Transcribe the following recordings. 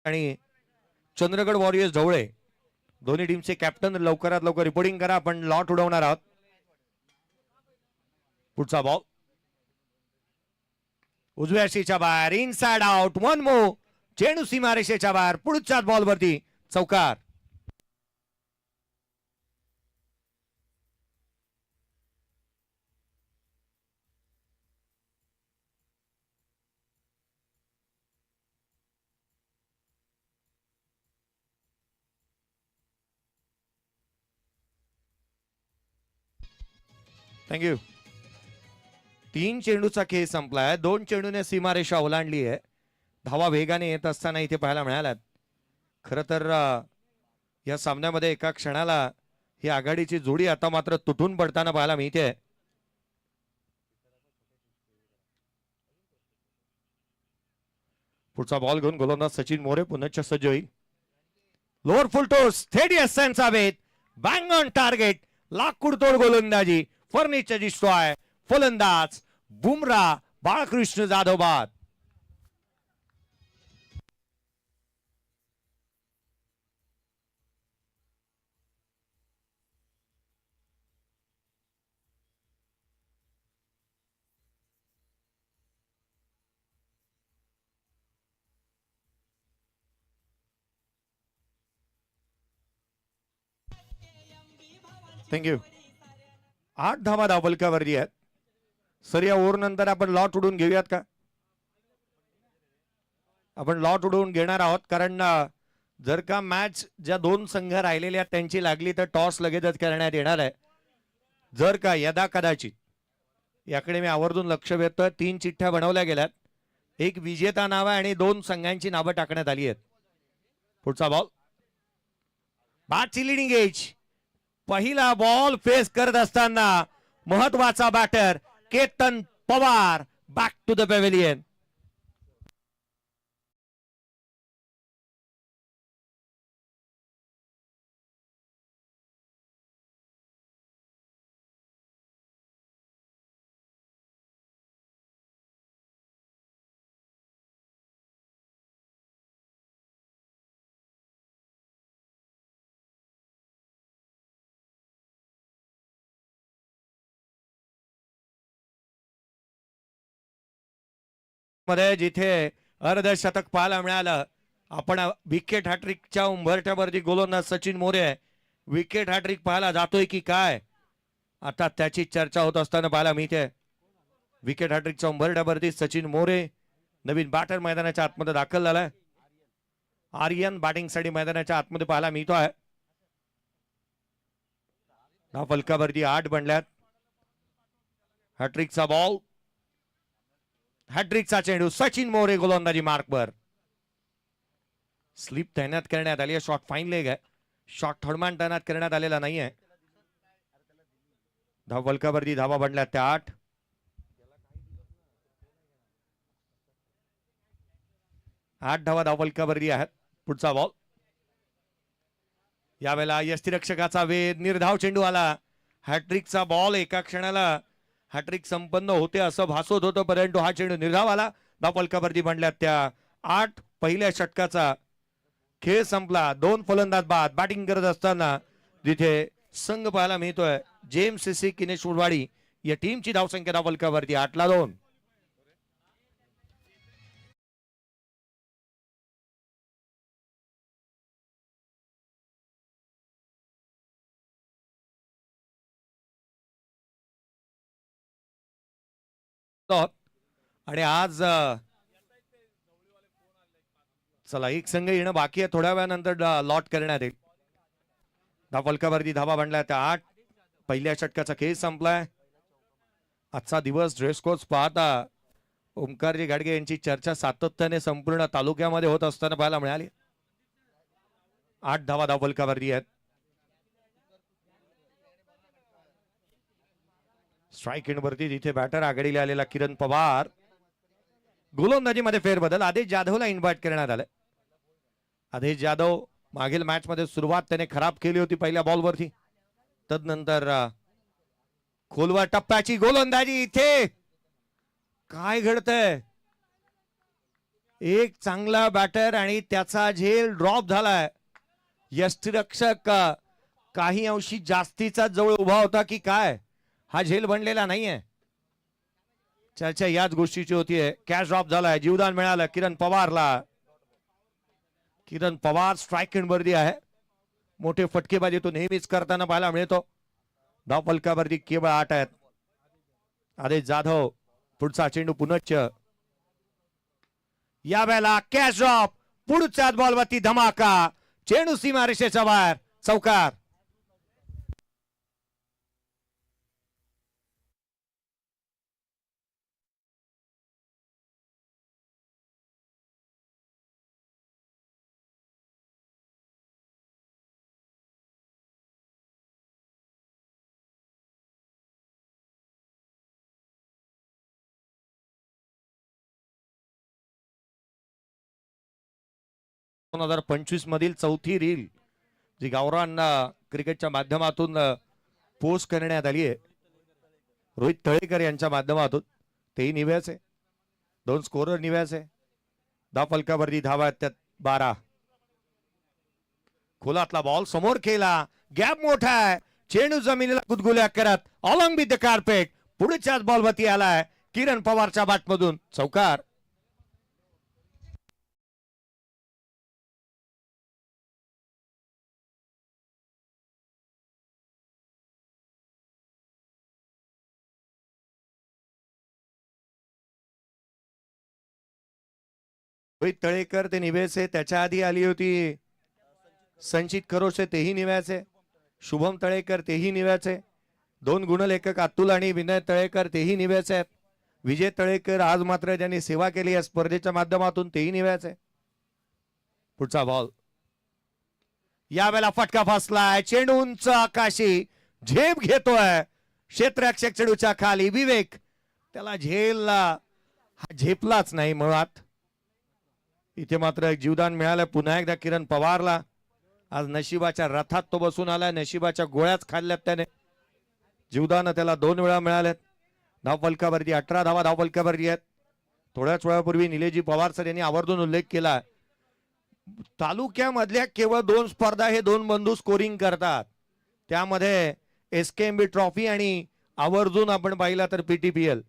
आणि चंद्रगड वॉरियर्स ढवळे दोन्ही टीमचे कॅप्टन लवकरात लवकर रिपोर्टिंग करा. आपण लॉट उडवणार आहोत. पुढचा बॉल उजव्या शीच्या बाहेर, इनसाइड आउट, वन मो, चेंडू सीमारेषेच्या बाहेर. पुढच्याच बॉल वरती चौकार. थँक्यू. 3 चेंडूचा खेळ संपलाय. 2 चेंडूने सीमारेषा ओलांडली आहे. धावा वेगाने येत असताना इथे पाहायला मिळाल्यात. खर तर या सामन्यामध्ये एका क्षणाला ही आघाडीची जोडी आता मात्र तुटून पडताना पाहायला मिळते. पुढचा बॉल घेऊन गोलंदाज सचिन मोरे पुन्हा सज्ज होईल. लोअर फुल टोस, थेट यशांचा वेध, बँग ऑन टार्गेट, लाकूडतोड गोलंदाजी, फर्निचर डिस्ट्रॉय. फलंदाज बुमराह, बाळकृष्ण जाधव बाद. थँक्यू. 8 धावा धावफलकावरती आहेत. सर या ओव्हर नंतर आपण लॉट उडून घेऊयात का? आपण लॉट उडवून घेणार आहोत, कारण जर का मॅच ज्या 2 संघ राहिलेल्या त्यांची लागली तर टॉस लगेचच करण्यात येणार आहे. जर का यदा कदाचित, याकडे मी आवर्जून लक्ष वेधतोय, 3 चिठ्ठ्या बनवल्या गेल्यात. एक विजेता नाव आहे आणि 2 संघांची नावं टाकण्यात आली आहेत. पुढचा बॉल, बॅटची लिडिंग एज. पहिला बॉल फेस करत असताना महत्वाचा batter Ketan Pawar back to the pavilion. मध्ये जिथे अर्धशतक पाहायला मिळालं, आपण विकेट हॅट्रिकच्या उंबरठ्यावरती गोलंदाज सचिन मोरे विकेट हॅट्रिक पाहायला जातोय की काय, आता त्याची चर्चा होत असताना पाहायला मिळते. विकेट हॅट्रिकच्या उंबरठ्यावरती सचिन मोरे नवीन बॅटर मैदानाच्या आतमध्ये दाखल झालाय. आर्यन बॅटिंग साठी मैदानाच्या आतमध्ये पाहायला मिळतोय. फलकावरती 8 बनल्यात. हॅट्रिकचा बॉल, हॅट्रिकचा चेंडू, सचिन मोरे गोलंदाजी मार्कवर. स्लिप तैनात करण्यात आली आहे. शॉट फाईन लेग आहे. शॉट थर्डमॅन तैनात करण्यात आलेला नाहीये. फलकावरती धावा बनल्यात त्या 8. धावा धावफलकावरती आहेत. पुढचा बॉल, यावेळेला यष्टीरक्षकाचा वेध, निर्धाव चेंडू आला. हॅट्रिकचा बॉल, एका क्षणाला हॅट्रिक संपन्न होते असं भासवत होतं, परंतु हा चेंडू निर्धाव आला. धावफलकावरती बनल्यात त्या 8. पहिल्या षटकाचा खेळ संपला. 2 फलंदाज बाद. बॅटिंग करत असताना जिथे संघ पाहायला मिळतोय जेम्स सीसी किनेशवाडी या टीमची धावसंख्या धावफलकावरती 8-2. आणि आज चला एक संघ येणं बाकी आहे, थोड्या वेळानंतर लॉट करण्यात येईल. धावफलकावरती धावा बनल्या त्या 8. पहिल्या षटकाचा खेळ संपलाय. आजचा दिवस ड्रेस कोड पाहता ओमकारजी गाडगे यांची चर्चा सातत्याने संपूर्ण तालुक्यामध्ये होत असताना पाहायला मिळाली. 8 धावा धावफलकावरती आहेत. स्ट्राईक एंडवरती जिथे बॅटर आघाडीला आलेला किरण पवार. गोलंदाजीमध्ये फेरबदल, आदेश जाधवला इन्व्हाइट करण्यात आलं. आदेश जाधव मागील मॅच मध्ये सुरुवात त्याने खराब केली होती पहिल्या बॉलवरती. तदनंतर खोलवर टप्प्याची गोलंदाजी. इथे काय घडतंय? एक चांगला बॅटर आणि त्याचा झेल ड्रॉप झालाय. यष्टिरक्षक काही अंशी जास्तीचा जवळ उभा होता की काय, हा झेल बनलेला नाहीये. चर्चा याच गोष्टीची होतीये. कॅच ड्रॉप झालाय, जीवदान मिळालं किरण पवारला. किरण पवार स्ट्राईक वरती आहे. मोठे फटकेबाजी तो नेहमीच करताना पाहायला मिळतो. धाव फलकावरती केवळ 8 आहेत. आदेश जाधव पुढचा चेंडू पुनश्च. या वेळेला कॅच ड्रॉप, पुढच्याच बॉलवरती धमाका, चेंडू सीमारेषेच्या बाहेर, चौकार. दोन 2025 मधील चौथी रील जी गावरांना क्रिकेटच्या माध्यमातून पोस्ट करण्यात आली आहे, रोहित तळेकर यांच्या माध्यमातून. तेही निव्याचे, 2 स्कोरर निव्याचे. धाव फलकावरती धावा आहेत त्यात 12. खोलातला बॉल समोर केला, गॅप मोठा आहे, चेंडू जमिनीला गुदगुल्या करत ऑलॉंग विथ द कार्पेट, पुढच्याच बॉलवरती आलाय किरण पवारच्या बॅटमधून, चौकार. रोहित तळेकर ते निव्याचे, त्याच्या आधी आली होती संचित खरोसे, तेही निव्याचे. शुभम तळेकर तेही निव्याचे. 2 गुणलेखक अतुल आणि विनय तळेकर तेही निव्याचे आहेत. विजय तळेकर आज मात्र ज्यांनी सेवा केली या स्पर्धेच्या माध्यमातून तेही निव्याचे. पुढचा बॉल, यावेळेला फटका फसलाय, चेंडू उंच आकाशी, झेप घेतोय क्षेत्ररक्षक चेंडूच्या खाली. विवेक त्याला झेलला, हा झेपलाच नाही मुळात. इथे मात्र एक जीवदान मिळालं पुन्हा एकदा किरण पवारला. आज नशिबाच्या रथात तो बसून आलाय, नशिबाच्या गोळ्याच खाल्ल्यात त्याने. जीवदान त्याला 2 वेळा मिळालेत. धाव फलकावरती 18 धावा धाव फलकावरती आहेत. थोड्याच वेळापूर्वी निलेजी पवार सर यांनी आवर्जून उल्लेख केला, तालुक्यामधल्या केवळ 2 स्पर्धा हे 2 बंधू स्कोरिंग करतात. त्यामध्ये SKMB ट्रॉफी आणि आवर्जून आपण पाहिला तर PTPL,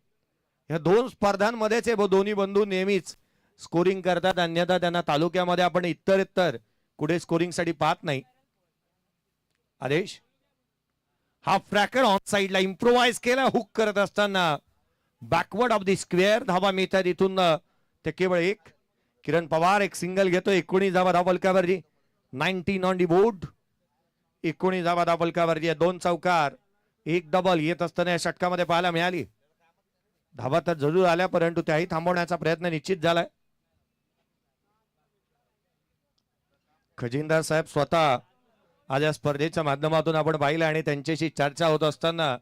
या 2 स्पर्धांमध्येच हे दोन्ही बंधू नेहमीच स्कोरिंग करतात. अन्यथा त्यांना तालुक्यामध्ये आपण इतर कुठे स्कोरिंग साठी पाहत नाही. आदेश, हा फ्रॅकर ऑन साइडला इम्प्रोवाइज केला, हुक करत असताना बॅकवर्ड ऑफ द स्क्वेअर धावा मिळतात इथून. ते केवळ 1. किरण पवार एक सिंगल घेतो. 19 धावा धाव फलकावरती, 19 ऑन दी बोर्ड. 19 धावा धाव फलकावरती, 2 चौकार, 1 डबल येत असताना या षटकामध्ये पाहायला मिळाली. धावा तर जरूर आल्या, परंतु त्याही थांबवण्याचा प्रयत्न निश्चित झालाय. खजिनदार साहेब स्वतः आज या स्पर्धेच्या माध्यमातून आपण पाहिलं आणि त्यांच्याशी चर्चा होत असताना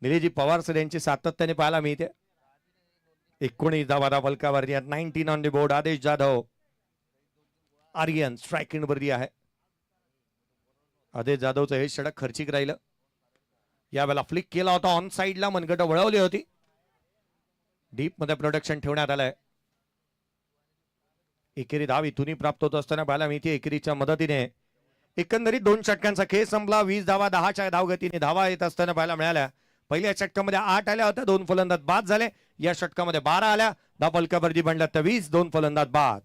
निलेजी पवार सर यांची सातत्याने पाहायला मिळते. 19 धावा धाव फलकावरती, 19 ऑन द बोर्ड. आदेश जाधव, आर्यन स्ट्रायकिंग वरती आहे. आदेश जाधवचं हे षटक खर्चिक राहिलं. यावेळेला फ्लिक केला होता ऑन साइडला, मनगट वळवली होती. डीप मध्ये प्रोडक्शन ठेवण्यात आलंय. एकेरी धाव इथूनही प्राप्त होत असताना पाहायला मिळते. एकेरीच्या मदतीने एकंदरीत 2 षटकांचा खेळ संपला. 20 धावा 10च्या धावगतीने धावा येत असताना पाहायला मिळाल्या. पहिल्या षटकामध्ये 8 आल्या होत्या, 2 फलंदाज बाद झाले. या षटकामध्ये 12 आल्या. धाव फलकावरती बनल्या तर 20, 2 फलंदाज बाद.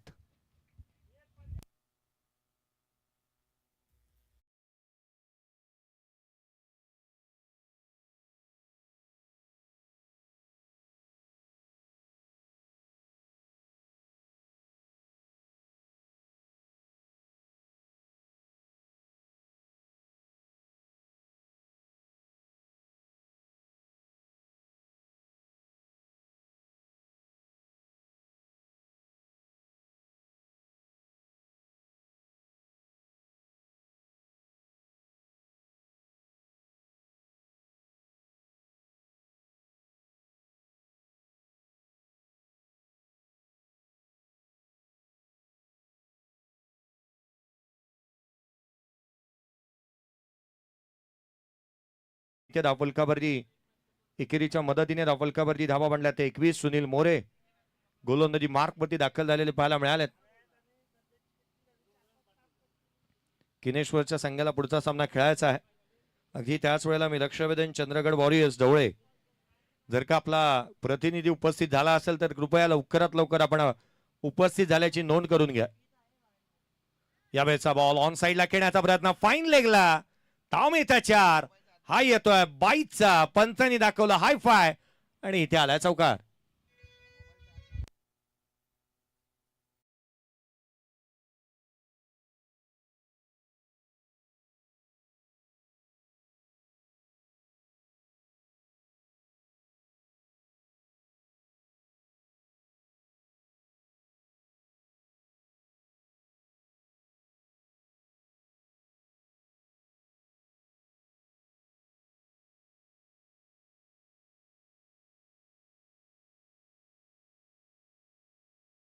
धाव फलकावरती एकेरीच्या मदतीने धाव फलकावरती धावा बनल्या ते 21. सुनील मोरे गोलंदाजी मार्कवरती दाखल झालेले पाहायला मिळालेत. किनेश्वरच्या संघाला पुढचा सामना खेळायचा आहे. अगदी त्याच वेळेला मी लक्ष वेधन चंद्रगड वॉरियर्स ढवळे, जर का आपला प्रतिनिधी उपस्थित झाला असेल तर कृपया लवकरात लवकर आपण उपस्थित झाल्याची नोंद करून घ्या. यावेळेचा बॉल ऑन साइडला खेळण्याचा प्रयत्न, फाईन लेगला धाव मिळतात 4. हा येतोय बाईचा, पंचांनी दाखवलं हाय फाय आणि इथे आलाय चौकार.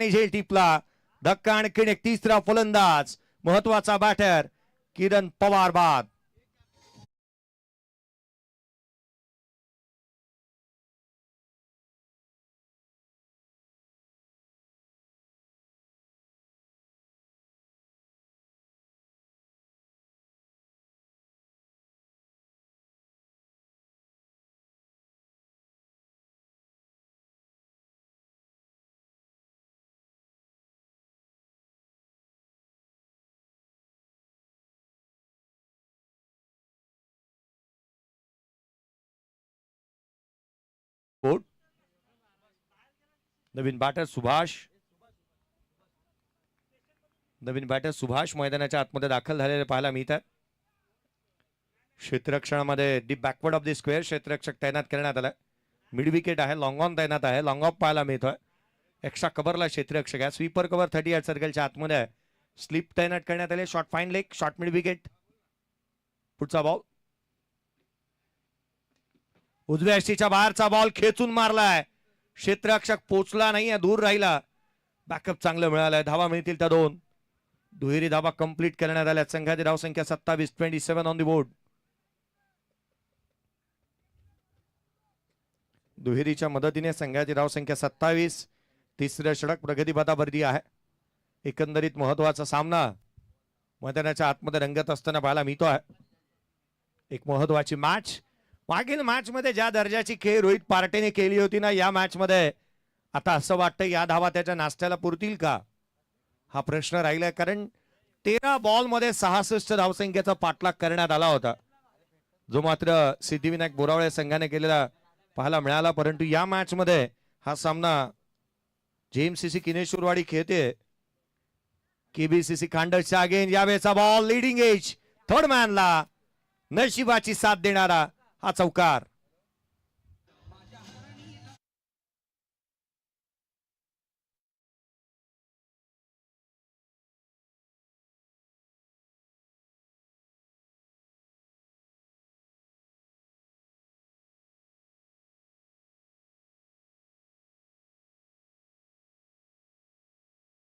झेल टिपला धक्का, आणखीन एक तिसरा फलंदाज महत्वाचा बॅटर किरण पवार बाद. नवीन बॅटर सुभाष मैदानाच्या आतमध्ये दाखल झालेले पाहायला मिळतात. क्षेत्ररक्षणामध्ये दी बॅकवर्ड ऑफ द स्क्वेअर क्षेत्ररक्षक तैनात करण्यात आला. मिड विकेट आहे, लॉंग ऑन तैनात आहे, लॉंग ऑफ पाहायला मिळतोय. एक्स्ट्रा कव्हरला क्षेत्ररक्षक आहे, स्वीपर कव्हर 38 सर्कलच्या आतमध्ये आहे. स्लिप तैनात करण्यात आले, short fine leg, short mid wicket. पुढचा बॉल उजव्या यष्टीच्या बाहेरचा बॉल खेचून मारलाय, क्षेत्ररक्षक पोचला नाही, दूर राहिला. बॅकअप चांगलं मिळालंय, धावा मिळतील त्या 2. दुहेरी धावा कंप्लीट करण्यात आल्या. संघाची धावसंख्या 27, 27 ऑन द बोर्ड. दुहेरीच्या मदतीने संघाची धावसंख्या 27. तिसरं षटक प्रगतीपथावरती आहे. एकंदरीत महत्वाचा सामना मैदानाच्या आतमध्ये रंगत असताना पाहायला मिळतो आहे. एक महत्वाची मॅच. मागील मॅच मध्ये ज्या दर्जाची खेळ रोहित पार्टेने केली होती ना, या मॅच मध्ये आता असं वाटतं या धावा त्याच्या नाश्त्याला पुरतील का, हा प्रश्न राहिलाय. कारण 13 बॉल मध्ये 66 धावसंख्येचा पाठलाग करण्यात आला होता, जो मात्र सिद्धिविनायक बोरावळे संघाने केलेला पाहायला मिळाला. परंतु या मॅच मध्ये हा सामना जेएमसीसी किनेश्वरवाडी खेळते केबीसीसी खांडसच्या अगेन. यावेळेचा बॉल लीडिंग एज थर्ड मॅनला नशिबाची साथ देणारा हा चौकार.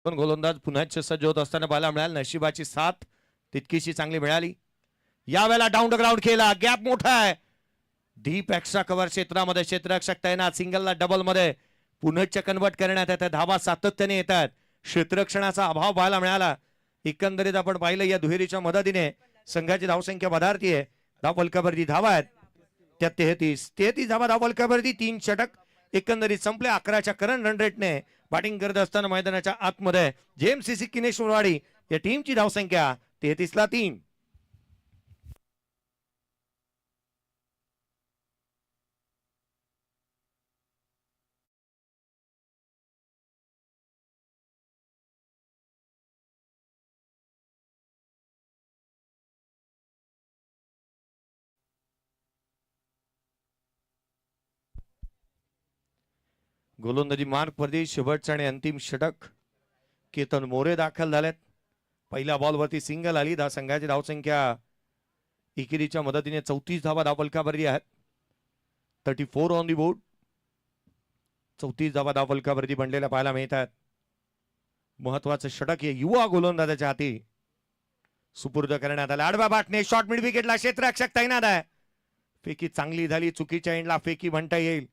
पण गोलंदाज पुन्हा सज्ज होत असताना पाहायला मिळाल. नशिबाची साथ तितकीशी चांगली मिळाली. यावेळेला डाऊन द ग्राउंड केला, गॅप मोठा आहे. डीप एक्स्ट्रा कव्हर क्षेत्रामध्ये क्षेत्ररक्षक तैनात. सिंगलला डबल मध्ये पुन्हा कन्वर्ट करण्यात येतात. धावा सातत्याने येतात. क्षेत्ररक्षणाचा अभाव पाहायला मिळाला. एकंदरीत आपण पाहिलं या दुहेरीच्या मदतीने संघाची धावसंख्या वधारतीये. धाव फलकावरती धावा आहेत त्या 33 धावा धाव फलकावरती. 3 षटक एकंदरीत संपले. 11च्या करंट रन रेटने बॅटिंग करत असताना मैदानाच्या आतमध्ये जेएमसीसी किनेश्वरवाडी या टीमची धावसंख्या 33ला 3. गोलंदाजी मार्कवरती शेवटचा आणि अंतिम षटक. केतन मोरे दाखल झालेत. पहिल्या बॉलवरती सिंगल आली. संघाची धावसंख्या एकेरीच्या मदतीने 34 धावा धावफलकावरती आहेत. 34 ऑन दी बोर्ड. 34 धावा धावफलकावरती बनलेल्या पाहायला मिळतात. महत्वाचं षटक हे युवा गोलंदाजाच्या हाती सुपूर्द करण्यात आलं. आडव्या बॅटने शॉर्ट मिड विकेटला क्षेत्ररक्षक तैनात आहे. फेकी चांगली झाली. चुकीच्या एंडला फेकी म्हणता येईल.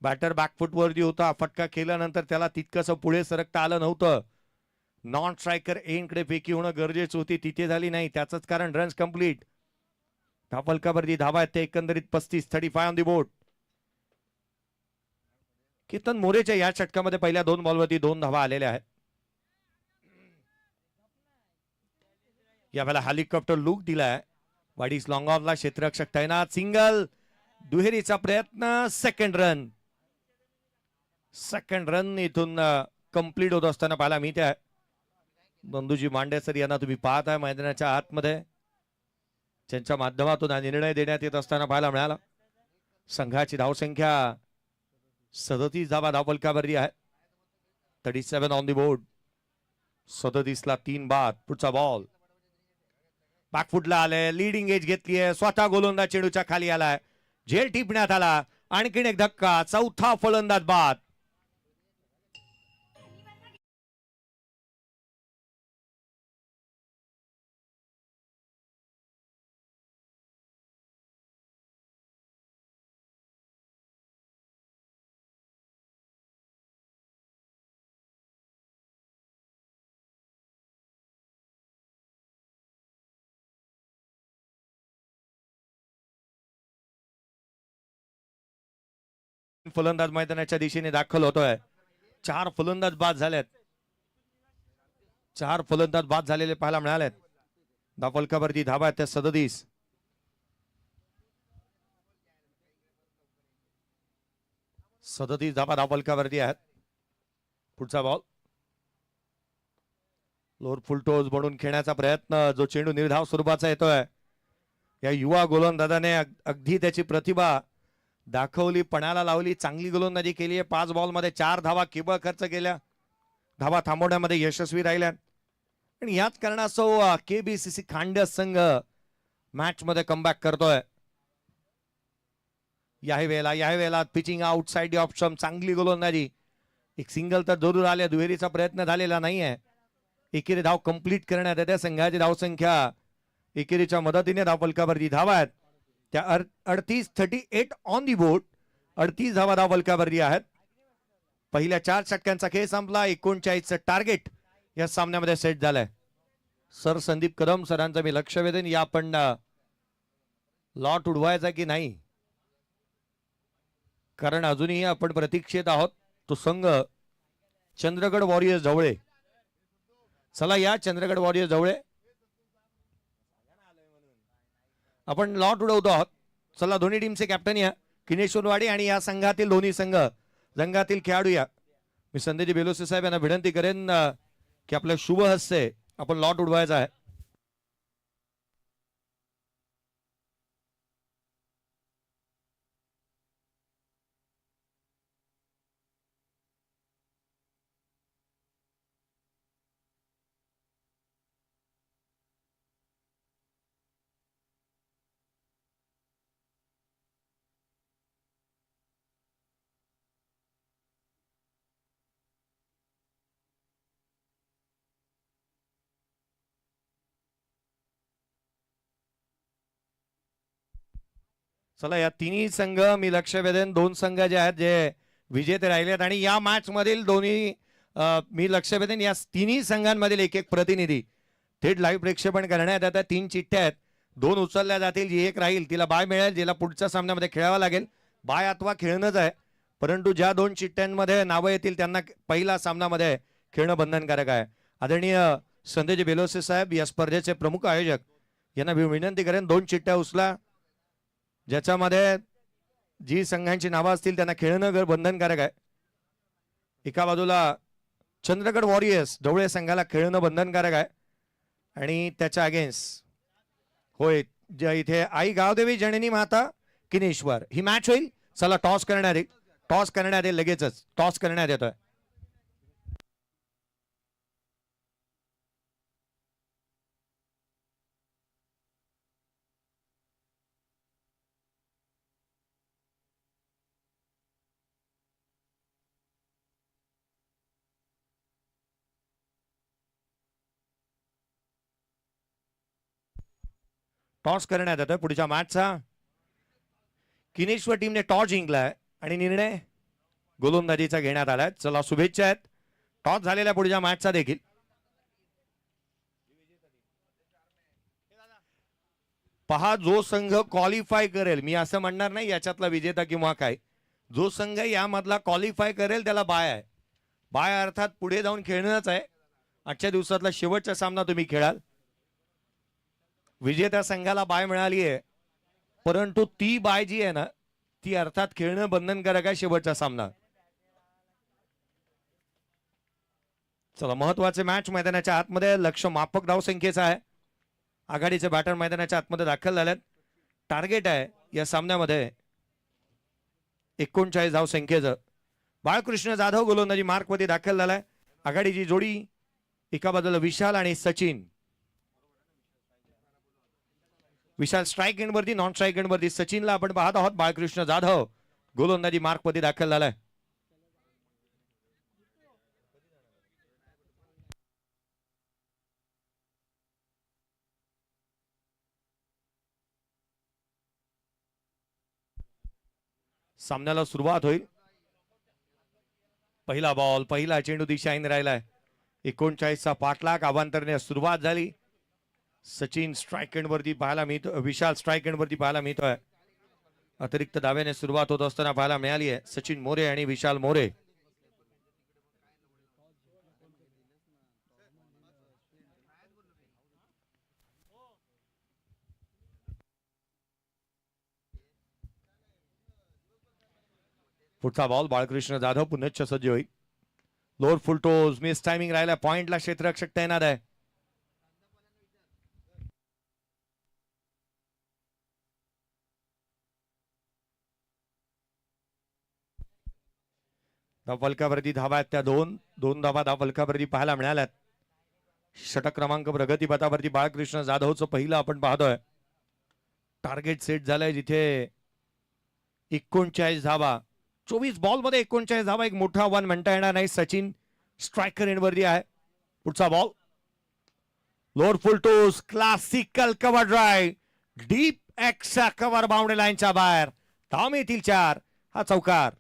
बॅटर बॅकफुट वरती होता, फटका केल्यानंतर त्याला तितकंसं पुढे सरकता आलं नव्हतं. नॉन स्ट्रायकर एंडकडे फेकी होणं गरजेचं होती, तिथे झाली नाही. त्याचंच कारण रन्स कंप्लीट. धावफलकावरती धावा आहेत ते एकंदरीत 35 ऑन दी बोर्ड. कीर्तन मोरेच्या या षटकामध्ये पहिल्या 2 बॉलवरती 2 धावा आलेल्या आहेत. यावेळेला हेलिकॉप्टर लुक दिलाय. वाडीस लॉंग ऑनला क्षेत्ररक्षक तैनात. सिंगल, दुहेरीचा प्रयत्न, सेकंड रन इथून कंप्लीट होत असताना पाहिला मी त्या बंधूजी मांडे सर यांना तुम्ही पाहत आहे मैदानाच्या आतमध्ये. त्यांच्या माध्यमातून हा निर्णय देण्यात येत असताना पाहायला मिळाला. संघाची धावसंख्या 37 धावा धावफलकावरती आहे. 37 ऑन दी बोर्ड. 37 ला 3 बाद. पुढचा बॉल बॅकफुटला आलाय. लीडिंग एज घेतली आहे. स्वतः गोलंदाज चेंडूच्या खाली आलाय. झेल टिपण्यात आला. आणखीन एक धक्का. चौथा फलंदाज बाद. फलंदाज मैदानाच्या दिशेने दाखल होतोय. 4 फलंदाज बाद झालेत. 4 फलंदाज बाद झालेले पाहायला मिळालेत. धावफलकावरती धावा आहेत त्या 37. धावा धावफलकावरती आहेत. पुढचा बॉल लोअर फुल टोज बनून खेळण्याचा प्रयत्न. जो चेंडू निर्धाव स्वरूपाचा येतोय. या युवा गोलंदाजाने अगदी त्याची प्रतिभा दाखवली, पणाला लावली, चांगली गोलंदाजी केली आहे. 5 बॉलमध्ये 4 धावा केवळ खर्च केल्या. धावा थांबवण्यामध्ये यशस्वी राहिल्या. आणि याच कारणास्तव केबीसीसी खांडस संघ मॅच मध्ये कमबॅक करतोय. याही वेळेला पिचिंग आउटसाइड ऑप्शन, चांगली गोलंदाजी. एक सिंगल तर जरूर आले. दुहेरीचा प्रयत्न झालेला नाहीये. एकेरी धाव कंप्लीट करण्यात येते. संघाची धावसंख्या एकेरीच्या मदतीने धावफलकावरती धावा आहेत त्या 38 ऑन दी बोर्ड. 38 धावा धावफलकावरती आहेत. पहिल्या 4 षटकांचा खेळ संपला. 39चं टार्गेट या सामन्यामध्ये सेट झालंय. सर संदीप कदम सरांचं मी लक्ष वेधेन. या आपण लॉट उडवायचा की नाही, कारण अजूनही आपण प्रतीक्षेत आहोत. तो संघ चंद्रगड वॉरियर्स जवळे. चला या चंद्रगड वॉरियर्स जवळे आपण लॉट उडवतो आहोत. चला दोन्ही टीमचे कॅप्टन या किनेश्वरवाडी आणि या संघातील दोन्ही संघातील खेळाडू या. मी संदेजी बेलोसे साहेब यांना विनंती करेन की आपल्या शुभ हस्ते आपण लॉट उडवायचा आहे. चला या तिन्ही संघ मी लक्ष वेधेन. 2 संघ जे आहेत जे विजेते राहिलेत आणि या मॅच मधील दोन्ही मी लक्ष वेधेन. या तिन्ही संघांमधील एक प्रतिनिधी थेट लाईव्ह प्रक्षेपण करण्यात येतात. 3 चिठ्ठ्या आहेत. 2 उचलल्या जातील. जी एक राहील तिला बाय मिळेल, जिला पुढच्या सामन्यामध्ये खेळावं लागेल. बाय अथवा खेळणंच आहे. परंतु ज्या 2 चिठ्ठ्यांमध्ये नावं येतील त्यांना पहिला सामन्यामध्ये खेळणं बंधनकारक आहे. आदरणीय संदेजी बेलोसे साहेब या स्पर्धेचे प्रमुख आयोजक यांना मी विनंती करेन 2 चिठ्ठ्या उचला. ज्याच्यामध्ये जी संघांची नावं असतील त्यांना खेळणं बंधनकारक आहे. एका बाजूला चंद्रगड वॉरियर्स ढवळे संघाला खेळणं बंधनकारक आहे आणि त्याच्या अगेन्स्ट होय जे इथे आई गावदेवी जननी माता किनेश्वर ही मॅच होईल. चला टॉस करण्यात येईल. लगेचच टॉस करण्यात येतोय. टॉस करण्यात येतोय पुढच्या मॅचचा. किनेश्वर टीमने टॉस जिंकलाय आणि निर्णय गोलंदाजीचा घेण्यात आलाय. चला शुभेच्छा आहेत टॉस झालेल्या पुढच्या मॅचचा देखील. पहा, जो संघ क्वालिफाय करेल, मी असं म्हणणार नाही याच्यातला विजेता किंवा काय, जो संघ यामधला क्वालिफाय करेल त्याला बाय आहे. बाय अर्थात पुढे जाऊन खेळणंच आहे. आजच्या दिवसातला शेवटचा सामना तुम्ही खेळाल. विजेत्या संघाला बाय मिळाली आहे, परंतु ती बाय जी आहे ना, ती अर्थात खेळणं बंधनकारक आहे शेवटचा सामना. चला, महत्वाचे मॅच मैदानाच्या आतमध्ये. लक्ष माफक धावसंख्येचा आहे. आघाडीचे बॅटर मैदानाच्या आतमध्ये दाखल झालेत. टार्गेट आहे या सामन्यामध्ये 39 धावसंख्येचं. बाळकृष्ण जाधव गोलंदाजी मार्कमध्ये दाखल झालाय. आघाडीची जोडी एका बाजूला विशाल आणि सचिन. विशाल स्ट्राईक एंडवरती, नॉन स्ट्राईक एंडवरती सचिनला आपण पाहत आहोत. बाळकृष्ण जाधव गोलंदाजी मार्कमध्ये दाखल झालाय. सामन्याला सुरुवात होईल. पहिला बॉल, पहिला चेंडू दिशाहीन राहिलाय. 39चा पाठलाग अवांतरने सुरुवात झाली. सचिन स्ट्राईक एंडवरती पाहायला मिळतो, विशाल स्ट्राईक एंडवरती पाहायला मिळतोय. अतिरिक्त दाव्याने सुरुवात होत असताना पाहायला मिळाली आहे. सचिन मोरे आणि विशाल मोरे. पुढचा बॉल बाळकृष्ण जाधव पुनश्च सज्ज होईल. लोअर फुल टोज, मिस टायमिंग राहिला. पॉइंटला क्षेत्ररक्षक तैनात आहे. धावफलकावरती धावा आहेत त्या दोन धावा धावफलकावरती पाहायला मिळाल्यात. षटक क्रमांक प्रगतीपथावरती बाळकृष्ण जाधवचं पहिलं आपण पाहतोय. टार्गेट सेट झालंय जिथे 39 धावा, 24 बॉल मध्ये 39 धावा, एक मोठं आव्हान म्हणता येणार नाही. सचिन स्ट्रायकर एंडवरती आहे. पुढचा ball lower full toss, classical cover drive, deep एक्सचा कव्हर बाउंड्री लाईनच्या बाहेर. धाव येतील 4. हा चौकार.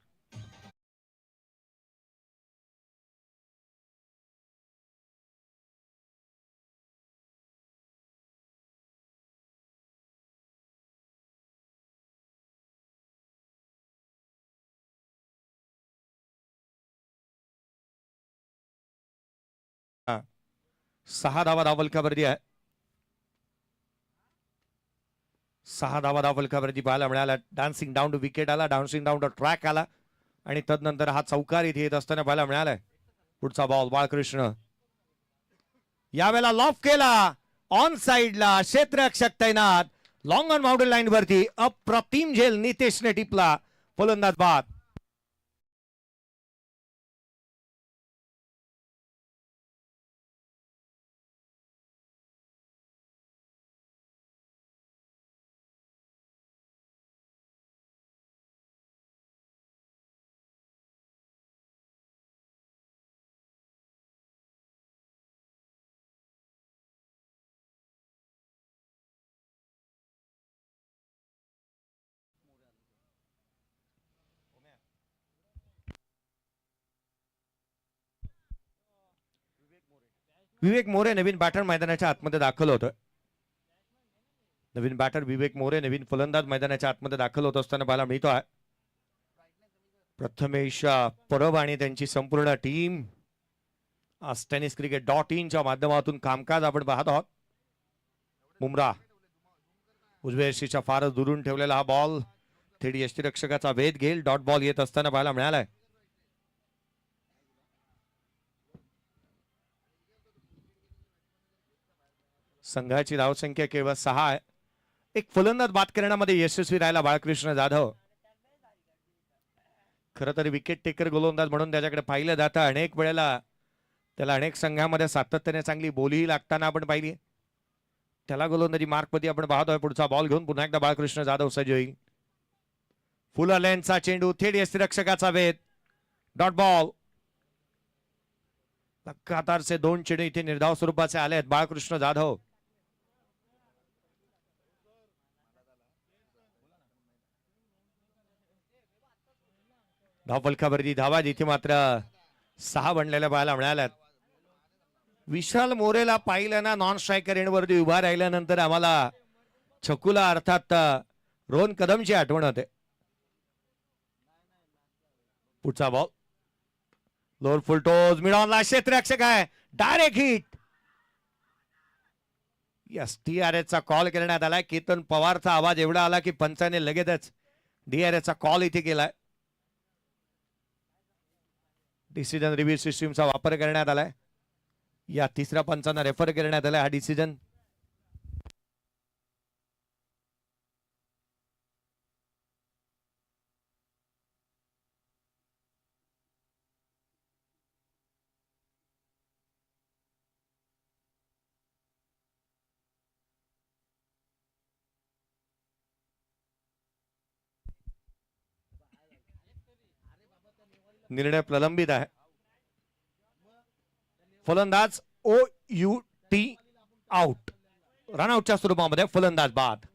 सहा धावा धावफलकावरती आहे. 6 धावा धावफलकावरती पाहायला मिळाला. डान्सिंग डाऊन टू विकेट आला, डान्सिंग डाऊन टू ट्रॅक आला आणि तदनंतर हा चौकार इथे येत असताना पाहायला मिळालाय. पुढचा बॉल बाळकृष्ण यावेळेला लॉफ केला. ऑन साइडला क्षेत्ररक्षक तैनात. लॉंग ऑन बाउंड्री लाईन वरती अप्रतिम झेल नितेशने टिपला. फलंदाज बाद. विवेक मोरे नवीन बॅटर मैदानाच्या आतमध्ये दाखल होतोय. नवीन बॅटर विवेक मोरे, नवीन फलंदाज मैदानाच्या आतमध्ये दाखल होत असताना पाहायला मिळतो आहे. प्रथमेश परब आणि त्यांची संपूर्ण टीम आज tenniscricket.in च्या माध्यमातून कामकाज आपण पाहत आहोत. बुमराह उजव्या यष्टीच्या फारच दुरून ठेवलेला हा बॉल थेट यष्टीरक्षकाचा वेध घेईल. डॉट बॉल येत असताना पाहायला मिळालाय. संघाची धावसंख्या केवळ 6 आहे. एक फलंदाज बाद करण्यामध्ये यशस्वी राहिला बाळकृष्ण जाधव. खरं तर विकेट टेकर गोलंदाज म्हणून त्याच्याकडे पाहिलं जातं. अनेक वेळेला त्याला अनेक संघामध्ये सातत्याने चांगली बोलीही लागताना आपण पाहिली. त्याला गोलंदाजी मार्कमध्ये आपण पाहतोय. पुढचा बॉल घेऊन पुन्हा एकदा बाळकृष्ण जाधव सज्ज होईल. फुल लेनचा चेंडू थेट यष्टीरक्षकाचा वेध. Dot ball. लगातारचे 2 चेंडू इथे निर्धाव स्वरूपाचे आले आहेत. बाळकृष्ण जाधव धावफलकावरती धावा जिथे मात्र 6 बनलेल्या पाहायला मिळाल्यात. विशाल मोरेला पाहिलं ना नॉन स्ट्रायकर एंडवरती उभा राहिल्यानंतर आम्हाला छकुला अर्थात रोहन कदमची आठवण होते. पुढचा बॉल लोअर फुल टोज मिळवला क्षेत्ररक्षक आहे डायरेक्ट हिट. यस DRS चा कॉल करण्यात आलाय. केतन पवारचा आवाज एवढा आला की पंचाने लगेचच DRS चा कॉल इथे केलाय. डिसिजन रिव्ह्यू सिस्टीमचा वापर करण्यात आलाय. या तिसऱ्या पंचांना रेफर करण्यात आलाय हा डिसिजन. निर्णय प्रलंबित आहे. फलंदाज OUT आउट. रनआउटच्या स्वरूपामध्ये फलंदाज बाद.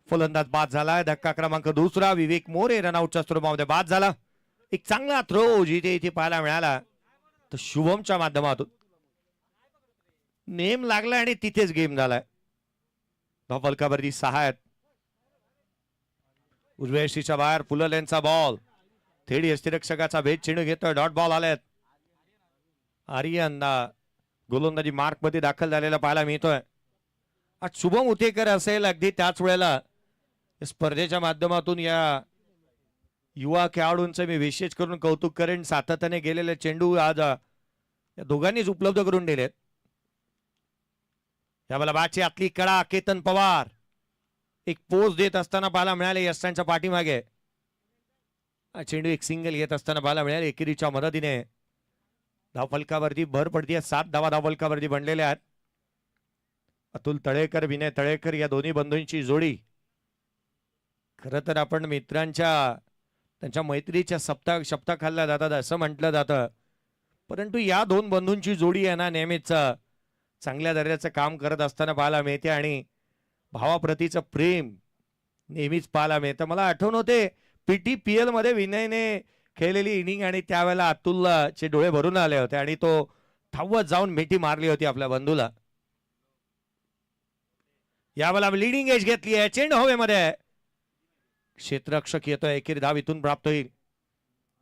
फलंदाज बाद झालाय. धक्का क्रमांक दुसरा. विवेक मोरे रनआउटच्या स्वरूपामध्ये बाद झाला. एक चांगला थ्रो जिथे इथे पाहायला मिळाला तर शुभमच्या माध्यमातून नेम लागला आणि तिथेच गेम झालाय. धावफलकावरती 6 आहेत. उजव्या यष्टीच्या बाहेर पुलल यांचा बॉल थेट यष्टीरक्षकाचा भेद चेंडू घेतोय. डॉट बॉल आलेत. आर्यन गोलंदाजी मार्क मध्ये दाखल झालेला पाहायला मिळतोय. आज शुभम उतेकर असेल अगदी त्याच वेळेला स्पर्धेच्या माध्यमातून या युवा खेळाडूंचे मी विशेष करून कौतुक करेन. सातत्याने गेलेले चेंडू आज या दोघांनीच उपलब्ध करून दिलेत. या बॅटची आतली कडा केतन पवार एक पोच देत असताना पाहायला मिळाले यष्टांच्या पाठीमागे. चेंडू एक सिंगल येत असताना पाहायला मिळाले. एकेरीच्या मदतीने धावफलकावरती भर पडतीये. 7 धावा धावफलकावरती बनलेल्या आहेत. अतुल तळेकर विनय तळेकर या दोन्ही बंधूंची जोडी खरं तर आपण मित्रांच्या त्यांच्या मैत्रीच्या सप्ताह खाल्ल्या जातात असं म्हटलं जातं. परंतु या दोन बंधूंची जोडी आहे ना नेहमीच चांगल्या दर्जाचं काम करत असताना पाहायला मिळते आणि भावाप्रतीचं प्रेम नेहमीच पाहायला मिळतं. मला आठवण होते PTPL मध्ये विनयने खेळलेली इनिंग आणि त्यावेळेला अतुलचे डोळे भरून आले होते आणि तो धावत जाऊन मिठी मारली होती आपल्या बंधूला. यावेळेला लिडिंग एज घेतली आहे. चेंडू हवेमध्ये. क्षेत्ररक्षक येतोय. एकेरी धाव इथून प्राप्त होईल.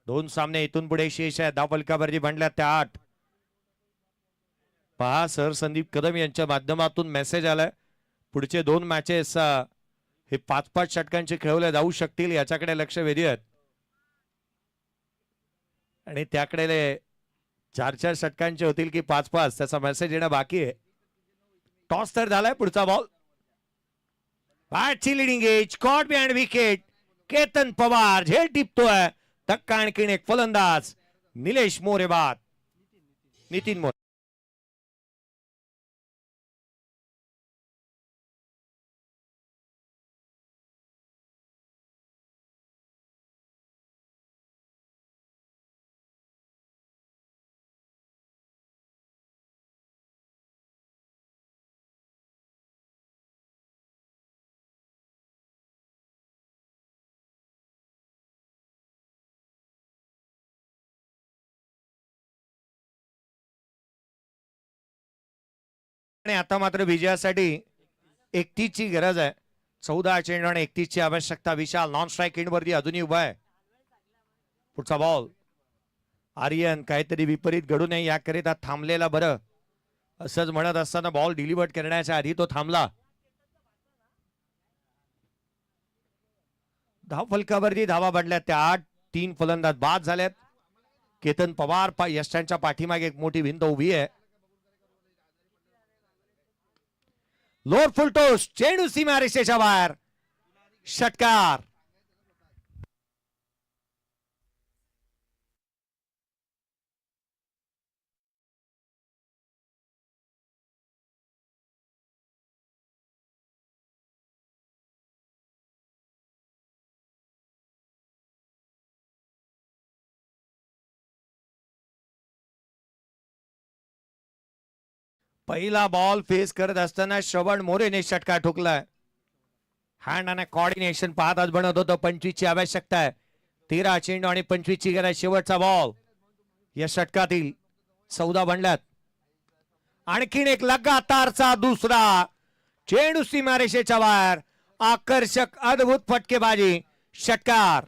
2 सामने इथून पुढे शेष आहे. धावफलकावरती बनल्या त्या 8. पहा सर संदीप कदम यांच्या माध्यमातून मेसेज आलाय. पुढचे 2 मॅचेस हे 5-5 षटकांचे खेळवले जाऊ शकतील याच्याकडे लक्ष वेधूयात आणि त्याकडे 4-4 षटकांचे होतील की 5-5 त्याचा मेसेज येणं बाकी आहे. टॉस तर झालाय. पुढचा बॉल बॅटची leading edge caught behind wicket. Ketan Pawar झेल टिपतोय. धक्का आणखीन एक फलंदाज निलेश मोरे बाद. नितीन मोरे. आणि आता मात्र विजयासाठी 31 ची गरज आहे. 14 चेंडू आणि 31 ची आवश्यकता. विशाल नॉन स्ट्राइक एंड वरती अजूनही उभा आहे. पुढचा बॉल आर्यन काहीतरी विपरीत घडू नये याकरिता थांबलेला बरं असंच म्हणत असताना बॉल डिलिव्हर करण्याच्या आधी तो थांबला. धावफलकावरती धावा बनल्या त्या 8. 3 फलंदाज बाद झालेत. केतन पवार यष्टांच्या पाठीमागे एक मोठी भिंत उभी आहे. लोअर फुल टोस चेंडू सीमारेषेच्या बाहेर. षटकार. पहिला बॉल फेस करत असताना श्रवण मोरेने षटकार ठोकलाय. हँड आणि कॉर्डिनेशन पाहताच बनवत होतं. 25 ची आवश्यकता आहे. 13 चेंडू आणि 25 ची गरज. शेवटचा बॉल या षटकातील 14 बनल्यात. आणखीन एक लगातारचा दुसरा चेंडू सीमारेषेच्या बाहेर. आकर्षक अद्भुत फटकेबाजी. षटकार.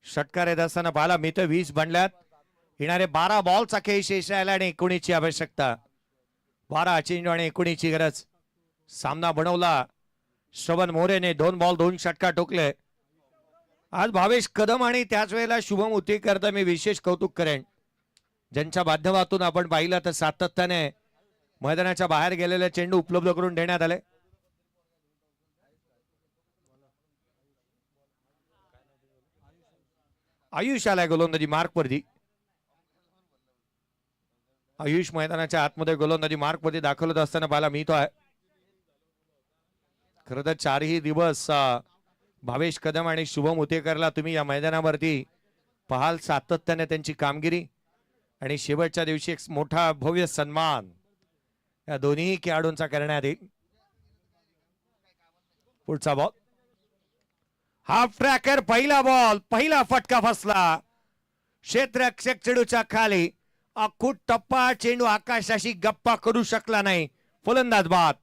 षटकार येत असताना पाहिला मी तर 20 बनल्यात. येणारे 12 बॉलचा खेळ शेष राहिला आणि 19 ची आवश्यकता. 12 चेंडू आणि 19 ची गरज. सामना बनवला श्रवण मोरेने. 2 बॉल 2 षटकार ठोकले. आज भावेश कदम आणि त्याच वेळेला शुभम उतेकरता मी विशेष कौतुक करेन. ज्यांच्या माध्यमातून आपण पाहिलं तर सातत्याने मैदानाच्या बाहेर गेलेले चेंडू उपलब्ध करून देण्यात आले. आयुष आलाय गोलंदाजी मार्क वरती. आयुष मैदानाच्या आतमध्ये गोलंदाजी मार्क वरती दाखल होत असताना पाहायला मिळतो आहे. खरं तर 4ही दिवस भावेश कदम आणि शुभम उतेकरला तुम्ही या मैदानावरती पाहाल. सातत्याने त्यांची कामगिरी आणि शेवटच्या दिवशी एक मोठा भव्य सन्मान या दोन्ही खेळाडूंचा करण्यात येईल. पुढचा बॉल हाफ ट्रॅकर. पहिला बॉल पहिला फटका फसला. क्षेत्ररक्षक चेंडूच्या खाली. अखूट टप्पा चेंडू आकाशाशी गप्पा करू शकला नाही. फलंदाज बाद.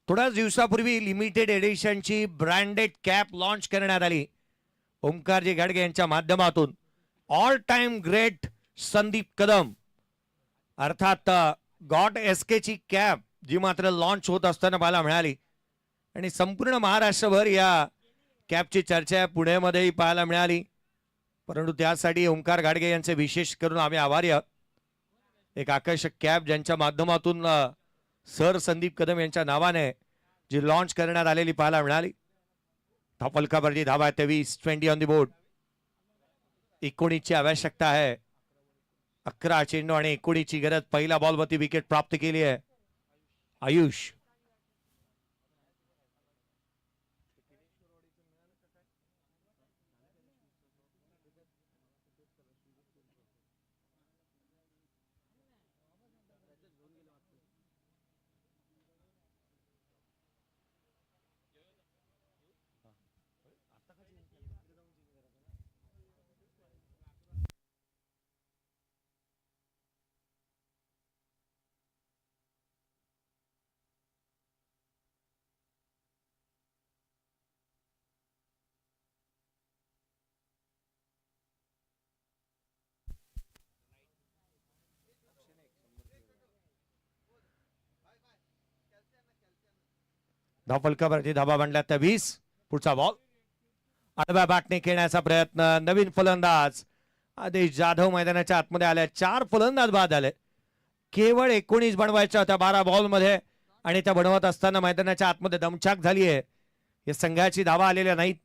थोड्याच दिवसापूर्वी लिमिटेड एडिशनची ब्रँडेड कॅप लॉन्च करण्यात आली ओमकारजी गाडगे यांच्या माध्यमातून. All time great Sandeep Kadam अर्थात गॉड एसके ची कॅप जी मात्र लॉन्च होत असताना मला मिळाली आणि संपूर्ण महाराष्ट्रभर या कॅपची चर्चा पुण्यामध्येही पाहायला मिळाली. परंतु त्यासाठी ओमकार गाडगे यांचे विशेष करून आम्ही आभारी आहोत. एक आकर्षक कॅप ज्यांच्या माध्यमातून सर संदीप कदम यांच्या नावाने जी लॉन्च करण्यात आलेली पाहायला मिळाली. धापलकावरती धावा 23. 20 ऑन दी बोर्ड. 19 ची आवश्यकता आहे. 11 चेंडू आणि 19 ची गरज. पहिला बॉल वरती विकेट प्राप्त केली आहे आयुष. धापलकावरती धाबा बनला 20. पुढचा बॉल आडव्या बॅटने खेळण्याचा प्रयत्न. नवीन फलंदाज आदेश जाधव मैदानाच्या आतमध्ये आले. 4 फलंदाज बाद झाले. केवळ 19 बनवायच्या होत्या 12 बॉल मध्ये आणि त्या बनवत असताना मैदानाच्या आतमध्ये दमछाक झाली आहे. या संघाची धावा आलेल्या नाहीत.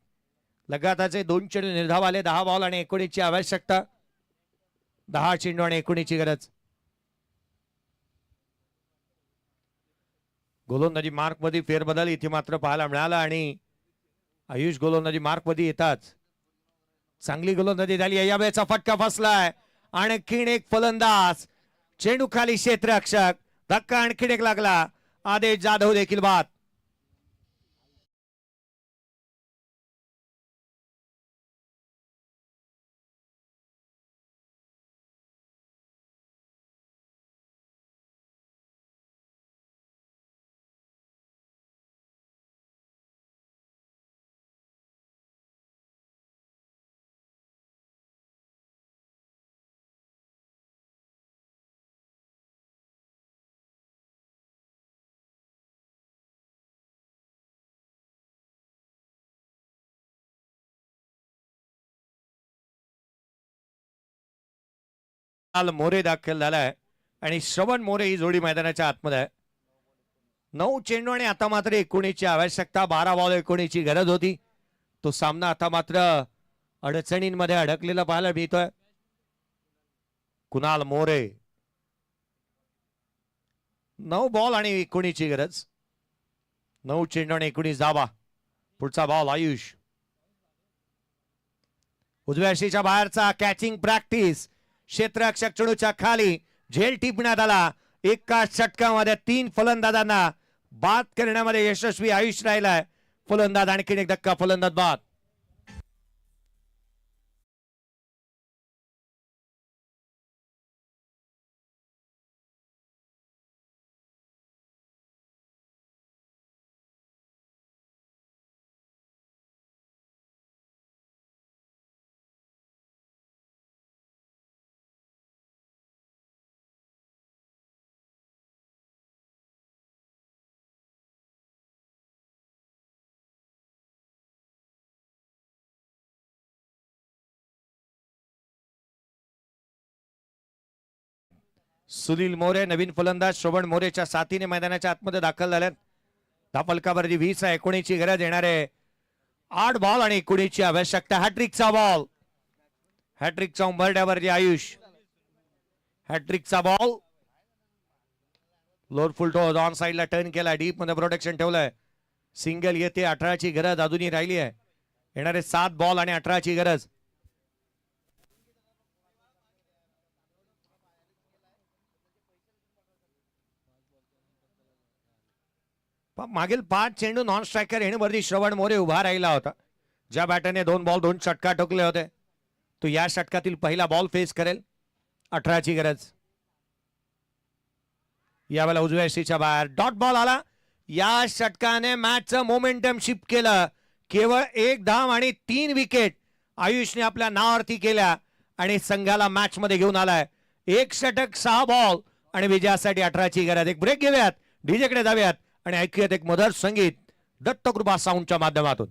लगातारचे 2 चेंडू निर्धाव आले. 10 बॉल आणि 19 ची आवश्यकता. 10 चेंडू आणि 19 ची गरज. गोलंदाजी मार्क मध्ये फेरबदल इथे मात्र पाहायला मिळाला आणि आयुष गोलंदाजी मार्क मध्ये येताच चांगली गोलंदाजी झाली. या वेळेचा फटका फसलाय. आणखीन एक फलंदाज चेंडू खाली. क्षेत्ररक्षक धक्का आणखीन एक लागला. आदेश जाधव देखील बाद. मोरे दाखल झालाय आणि श्रवण मोरे ही जोडी मैदानाच्या आतमध्ये आहे. 9 चेंडू आणि आता मात्र 19ची आवश्यकता. 12 बॉल 19ची गरज होती. तो सामना आता मात्र अडचणींमध्ये अडकलेला पाहायला मिळतोय. कुणाल मोरे 9 बॉल आणि 19ची गरज. 9 चेंडू आणि 19 धावा. पुढचा बॉल आयुष. उजव्या शीच्या बाहेरचा कॅचिंग प्रॅक्टिस. क्षेत्ररक्षक चेंडूच्या खाली झेल टिपण्यात आला. एका षटकामध्ये 3 फलंदाजांना बाद करण्यामध्ये यशस्वी आयुष राहिलाय. फलंदाज आणखीन एक धक्का. फलंदाज बाद. सुनील मोरे नवीन फलंदाज श्रवण मोरेच्या साथीने मैदानाच्या आतमध्ये दाखल झाल्यात. धापलकावरती 20 आहे. 19ची गरज येणार आहे. 8 बॉल आणि 19ची आवश्यकता. हॅट्रिकचा बॉल. हॅट्रिकचा उंबरड्यावरती आयुष. हॅट्रिकचा ball. Lower full toss on साइडला टर्न केला. डीप मध्ये प्रोटेक्शन ठेवलंय. सिंगल येते. 18ची गरज अजूनही राहिली आहे. येणारे 7 बॉल आणि 18ची गरज. मागील 5 चेंडू नॉन स्ट्रायकर येण्यावरती श्रवण मोरे उभा राहिला होता. ज्या बॅटरने 2 बॉल 2 षटका ठोकले होते तो या षटकातील पहिला बॉल फेस करेल. 18ची गरज. यावेळेला उजव्या शीच्या बाहेर डॉट बॉल आला. या षटकाने मॅचचं मोमेंटम शिफ्ट केलं. केवळ 1 धाव आणि 3 विकेट आयुषने आपल्या नावावरती केल्या आणि संघाला मॅच मध्ये घेऊन आलाय. 1 षटक 6 बॉल आणि विजयासाठी 18ची गरज. एक ब्रेक घेऊयात. डीजेकडे जाऊयात आणि ऐकूयात एक मधुर संगीत दत्तकृपा साऊंडच्या माध्यमातून.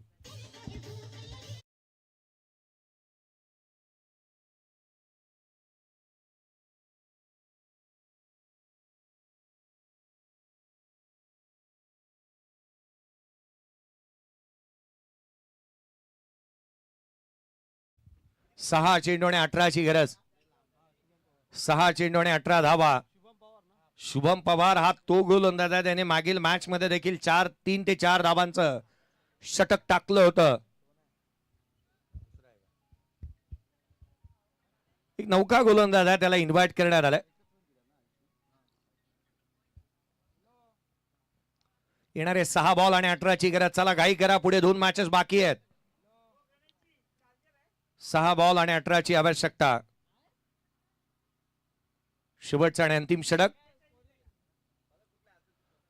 सहा चेंडू आणि 18ची गरज. 6 चेंडू आणि 18 धावा. शुभम पवार हा तो गोलंदाज आहे त्याने मागील मॅच मध्ये देखील 3 ते 4 धावांचं षटक टाकलं होतं. एक नौका गोलंदाज आहे त्याला इन्व्हाइट करण्यात आलाय. येणारे 6 बॉल आणि 18ची गरज. चला घाई करा. पुढे 2 मॅचेस बाकी आहेत. 6 बॉल आणि 18ची आवश्यकता. शेवटचा आणि अंतिम षटक.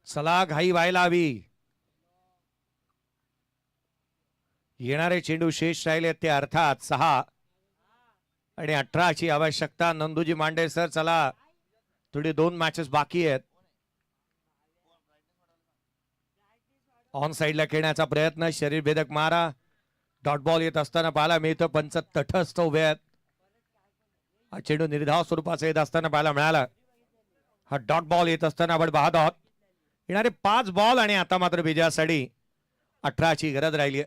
चला घाई व्हायला हवी. येणारे चेंडू शेष राहिले ते अर्थात 6 आणि 18ची आवश्यकता. नंदूजी मांडे सर चला थोडी 2 मॅचेस बाकी आहेत. ऑन साइडला खेळण्याचा प्रयत्न. शरीर भेदक मारा. डॉट बॉल येत असताना पाहायला मिळतं. पंच तटस्थ उभे आहेत. हा चेंडू निर्धाव स्वरूपाचा येत असताना पाहायला मिळाला. हा डॉट बॉल येत असताना आपण पाहत आहोत. येणारे 5 बॉल आणि आता मात्र विजयासाठी 18ची गरज राहिली आहे.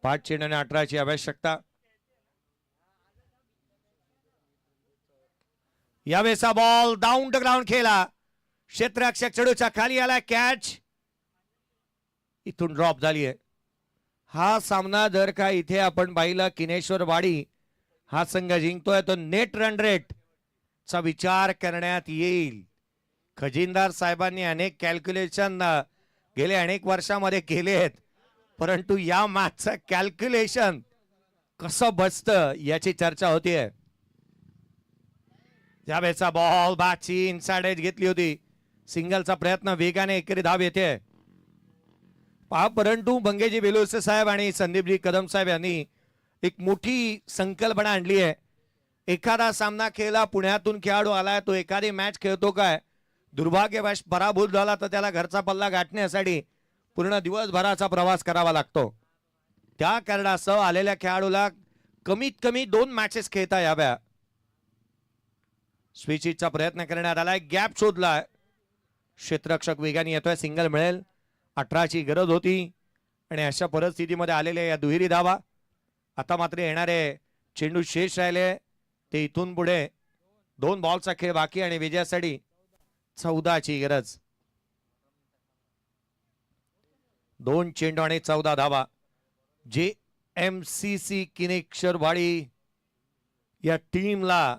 5 चेंडू आणि 18ची आवश्यकता. यावेळेचा बॉल डाऊन द ग्राउंड खेळला. क्षेत्ररक्षक चेंडूच्या खाली आला. कॅच इथून ड्रॉप झाली आहे. हा सामना जर का इथे आपण पाहिलं किनेश्वरवाडी हा संघ जिंकतोय तो नेट रन रेट चा विचार करण्यात येईल. खजिनदार साहेबांनी अनेक कॅल्क्युलेशन गेले अनेक वर्षामध्ये केले आहेत परंतु या मॅचचं कॅल्क्युलेशन कसं बसतं याची चर्चा होतीये. यावेळेचा बॉल बॅटची इनसाइड एज घेतली होती. सिंगलचा प्रयत्न वेगाने एकरी धाव येते पहा परंतु बंगेजी बेलोसे साहेब आणि संदीपजी कदम साहेब यांनी एक मोठी संकल्पना आणली आहे. एखादा सामना खेळला पुण्यातून खेळाडू आलाय तो एखादी मॅच खेळतो काय दुर्भाग्यवश पराभूत झाला तर त्याला घरचा पल्ला गाठण्यासाठी पूर्ण दिवसभराचा प्रवास करावा लागतो. त्या कारणासह आलेल्या खेळाडूला कमीत कमी 2 मॅचेस खेळता याव्या स्विचिचा प्रयत्न करण्यात आलाय, गॅप शोधलाय, क्षेत्ररक्षक वेगाने येतोय, सिंगल मिळेल, 18ची गरज होती आणि अशा परिस्थितीमध्ये आलेल्या या दुहेरी धावा. आता मात्र येणारे चेंडू शेष राहिले ते इथून पुढे 2 बॉलचा खेळ बाकी आणि विजयासाठी 14ची गरज. 2 चेंडू आणि 14 धावा. जे MCC किनेक्षरवाडी या टीमला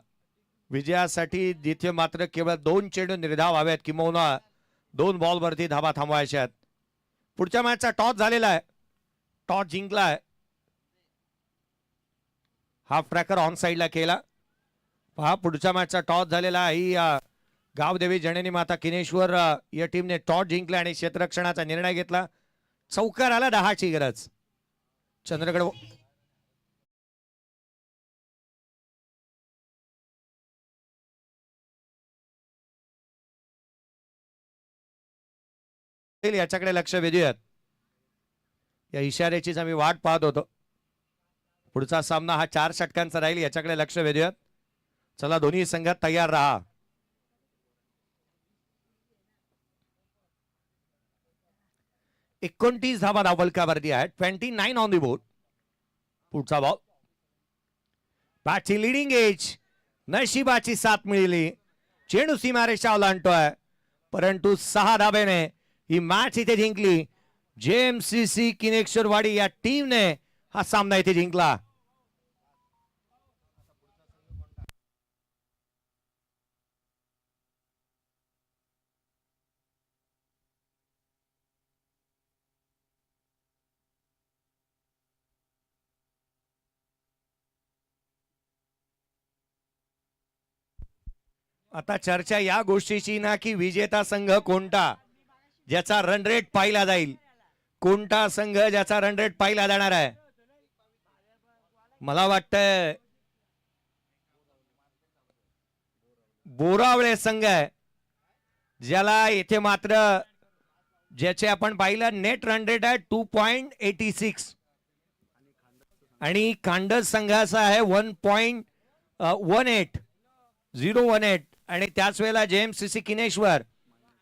विजयासाठी जिथे मात्र केवळ 2 चेंडू निर्धाव हवेत किंवा 2 बॉलवरती धावा थांबवायच्या आहेत. पुढच्या मॅचचा टॉस झालेला आहे, टॉस जिंकलाय, हाफ ट्रॅकर ऑन साइडला केला. पहा पुढच्या मॅचचा टॉस झालेला ही गावदेवी जननी माता किनेश्वर या टीमने टॉस जिंकला आणि क्षेत्ररक्षणाचा निर्णय घेतला. चौकार आला, 10ची गरज. चंद्रगड याच्याकडे लक्ष वेधूयात, या इशाऱ्याचीच आम्ही वाट पाहत होतो. पुढचा सामना हा 4 षटकांचा राहील, याच्याकडे लक्ष वेधूयात. चला दोन्ही संघात तयार राहा. एकोणतीस धावा धावफलकावरती आहेत, 29 ऑन दी बोर्ड. पुढचा बॉल, बॅटची लिडिंग एज, नशिबाची साथ मिळाली, चेंडू सीमारेषा ओलांडतोय, परंतु 6 धाब्याने ही मॅच इथे जिंकली. JMCC किनेक्षरवाडी या टीमने हा सामना इथे जिंकला. आता चर्चा या गोष्टीची ना की विजेता संघ कोणता, ज्याचा रन रेट पाहिला जाईल, कोणता संघ ज्याचा रन रेट पाहिला जाणार आहे. मला वाटतं बोरावळे संघ आहे, ज्याला येथे मात्र ज्याचे आपण पाहिलं नेट रन रेट आहे 2.86 आणि खांडस संघाचा आहे 1.18 आणि त्याच वेळेला JMCC किनेश्वर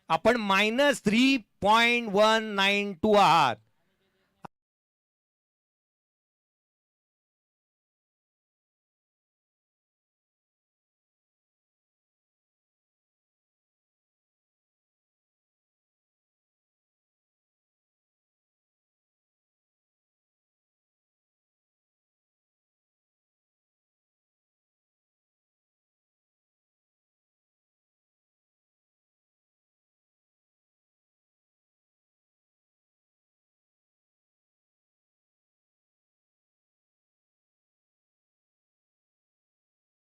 आपण -3.192 आहात.